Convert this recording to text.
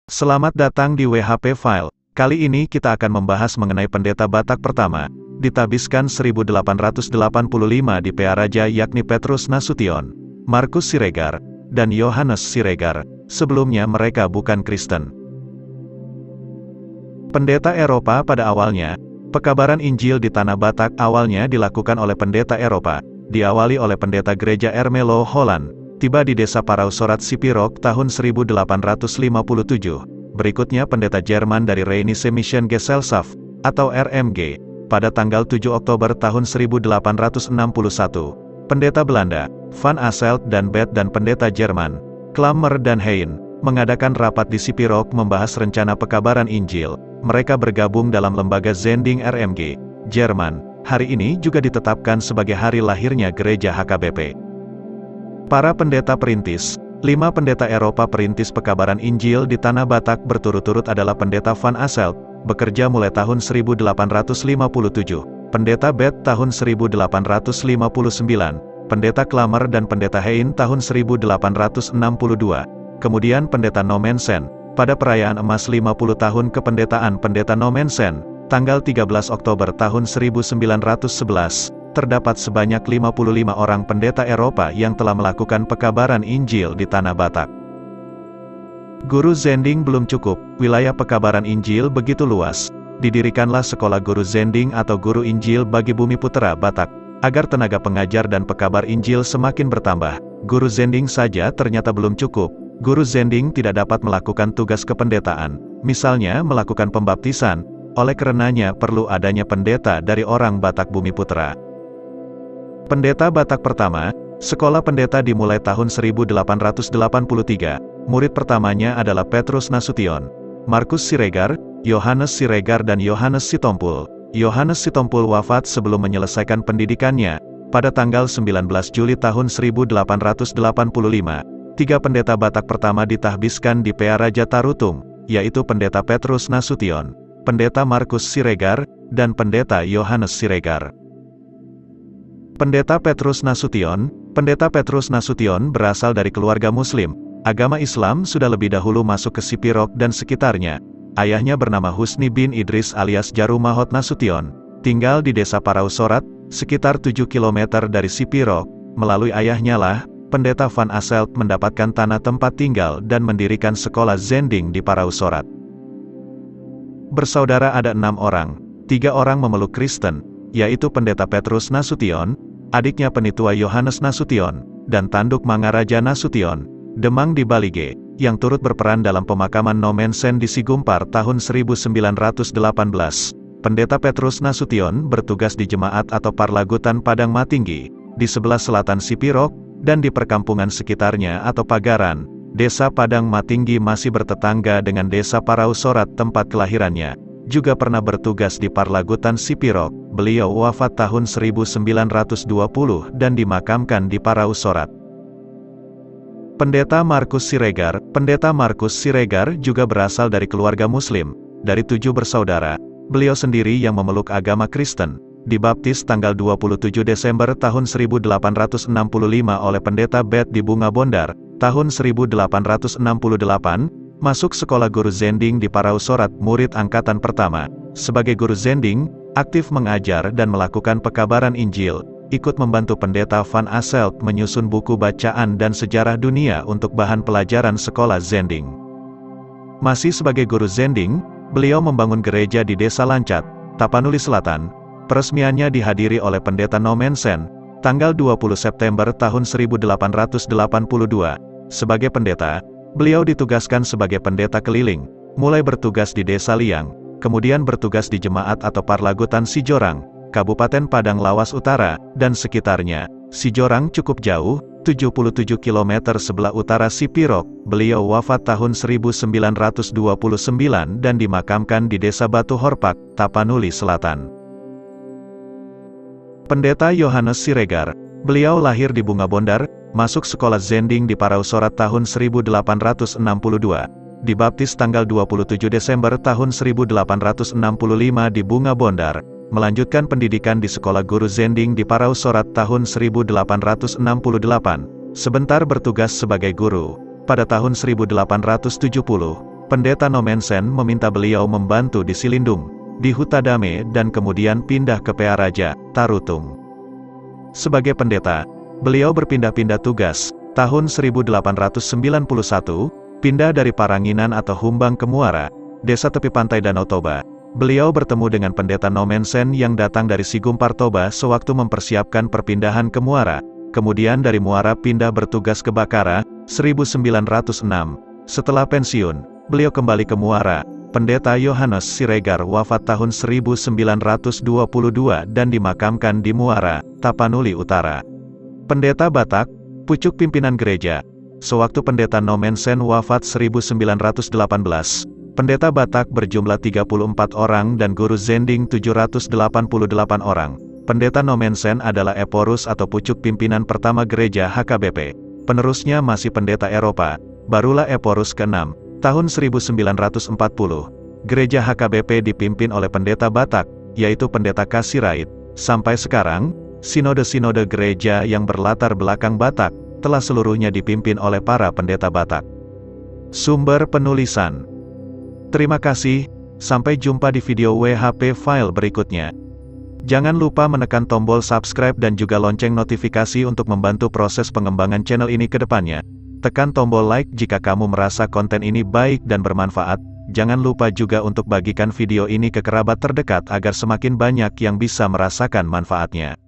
Selamat datang di WHP File. Kali ini kita akan membahas mengenai pendeta Batak pertama, ditabiskan 1885 di Pearaja, yakni Petrus Nasution, Markus Siregar, dan Yohanes Siregar. Sebelumnya mereka bukan Kristen. Pendeta Eropa pada awalnya, pekabaran Injil di Tanah Batak awalnya dilakukan oleh pendeta Eropa, diawali oleh pendeta gereja Ermelo Holland. Tiba di desa Parousorat Sipirok tahun 1857. Berikutnya pendeta Jerman dari Rheinische Mission Gesellschaft, atau RMG, pada tanggal 7 Oktober tahun 1861. Pendeta Belanda, Van Asselt dan Bet dan pendeta Jerman, Klammer dan Hein, mengadakan rapat di Sipirok membahas rencana pekabaran Injil. Mereka bergabung dalam lembaga Zending RMG, Jerman. Hari ini juga ditetapkan sebagai hari lahirnya gereja HKBP. Para pendeta perintis, 5 pendeta Eropa perintis pekabaran Injil di Tanah Batak berturut-turut adalah pendeta Van Asselt, bekerja mulai tahun 1857, pendeta Bet tahun 1859, pendeta Klammer dan pendeta Hein tahun 1862, kemudian pendeta Nommensen, pada perayaan emas 50 tahun kependetaan pendeta Nommensen, tanggal 13 Oktober tahun 1911, terdapat sebanyak 55 orang pendeta Eropa yang telah melakukan pekabaran Injil di Tanah Batak. Guru Zending belum cukup, wilayah pekabaran Injil begitu luas. Didirikanlah sekolah guru Zending atau guru Injil bagi Bumi Putera Batak, agar tenaga pengajar dan pekabar Injil semakin bertambah. Guru Zending saja ternyata belum cukup. Guru Zending tidak dapat melakukan tugas kependetaan, misalnya melakukan pembaptisan, oleh karenanya perlu adanya pendeta dari orang Batak Bumi Putera. Pendeta Batak pertama, sekolah pendeta dimulai tahun 1883, murid pertamanya adalah Petrus Nasution, Markus Siregar, Yohanes Siregar dan Yohanes Sitompul. Yohanes Sitompul wafat sebelum menyelesaikan pendidikannya, pada tanggal 19 Juli tahun 1885. 3 pendeta Batak pertama ditahbiskan di Pearaja Tarutung, yaitu pendeta Petrus Nasution, pendeta Markus Siregar, dan pendeta Yohanes Siregar. Pendeta Petrus Nasution berasal dari keluarga Muslim. Agama Islam sudah lebih dahulu masuk ke Sipirok dan sekitarnya. Ayahnya bernama Husni bin Idris alias Jarumahot Nasution, tinggal di desa Parousorat, sekitar 7 km dari Sipirok. Melalui ayahnya lah, pendeta Van Asselt mendapatkan tanah tempat tinggal dan mendirikan sekolah Zending di Parousorat. Bersaudara ada 6 orang, 3 orang memeluk Kristen, yaitu pendeta Petrus Nasution, adiknya penitua Yohanes Nasution, dan tanduk Mangaraja Nasution, Demang di Balige, yang turut berperan dalam pemakaman Nommensen di Sigumpar tahun 1918. Pendeta Petrus Nasution bertugas di jemaat atau Parlagutan Padang Matinggi, di sebelah selatan Sipirok, dan di perkampungan sekitarnya atau Pagaran. Desa Padang Matinggi masih bertetangga dengan desa Parousorat tempat kelahirannya. Juga pernah bertugas di Parlagutan Sipirok. Beliau wafat tahun 1920 dan dimakamkan di Parousorat. Pendeta Markus Siregar juga berasal dari keluarga Muslim. Dari 7 bersaudara, beliau sendiri yang memeluk agama Kristen. Dibaptis tanggal 27 Desember tahun 1865 oleh pendeta Bet di Bunga Bondar, tahun 1868, masuk sekolah guru Zending di Parousorat, murid angkatan pertama. Sebagai guru Zending, aktif mengajar dan melakukan pekabaran Injil, ikut membantu pendeta Van Asselt menyusun buku bacaan dan sejarah dunia untuk bahan pelajaran sekolah Zending. Masih sebagai guru Zending, beliau membangun gereja di Desa Lancat, Tapanuli Selatan. Peresmiannya dihadiri oleh pendeta Nommensen, tanggal 20 September tahun 1882. Sebagai pendeta, beliau ditugaskan sebagai pendeta keliling, mulai bertugas di Desa Liang, kemudian bertugas di jemaat atau Parlagutan Sijorang, Kabupaten Padang Lawas Utara, dan sekitarnya. Sijorang cukup jauh, 77 km sebelah utara Sipirok. Beliau wafat tahun 1929 dan dimakamkan di Desa Batu Horpak, Tapanuli Selatan. Pendeta Yohanes Siregar, beliau lahir di Bunga Bondar, masuk sekolah Zending di Parousorat tahun 1862. Dibaptis tanggal 27 Desember tahun 1865 di Bunga Bondar. Melanjutkan pendidikan di sekolah guru Zending di Parousorat tahun 1868. Sebentar bertugas sebagai guru. Pada tahun 1870, Pendeta Nommensen meminta beliau membantu di Silindung, di Hutadame dan kemudian pindah ke Pearaja, Tarutung. Sebagai pendeta, beliau berpindah-pindah tugas. Tahun 1891, pindah dari Paranginan atau Humbang ke Muara, desa tepi pantai Danau Toba. Beliau bertemu dengan pendeta Nommensen yang datang dari Sigumpar Toba sewaktu mempersiapkan perpindahan ke Muara. Kemudian dari Muara pindah bertugas ke Bakara, 1906. Setelah pensiun, beliau kembali ke Muara. Pendeta Yohanes Siregar wafat tahun 1922 dan dimakamkan di Muara, Tapanuli Utara. Pendeta Batak, pucuk pimpinan gereja. Sewaktu pendeta Nommensen wafat 1918, pendeta Batak berjumlah 34 orang dan guru Zending 788 orang. Pendeta Nommensen adalah Eporus atau pucuk pimpinan pertama gereja HKBP. Penerusnya masih pendeta Eropa, barulah Eporus ke-6, tahun 1940. Gereja HKBP dipimpin oleh pendeta Batak, yaitu pendeta Kasirait. Sampai sekarang, sinode-sinode gereja yang berlatar belakang Batak, telah seluruhnya dipimpin oleh para pendeta Batak. Sumber penulisan. Terima kasih, sampai jumpa di video WHP file berikutnya. Jangan lupa menekan tombol subscribe dan juga lonceng notifikasi untuk membantu proses pengembangan channel ini ke depannya. Tekan tombol like jika kamu merasa konten ini baik dan bermanfaat. Jangan lupa juga untuk bagikan video ini ke kerabat terdekat agar semakin banyak yang bisa merasakan manfaatnya.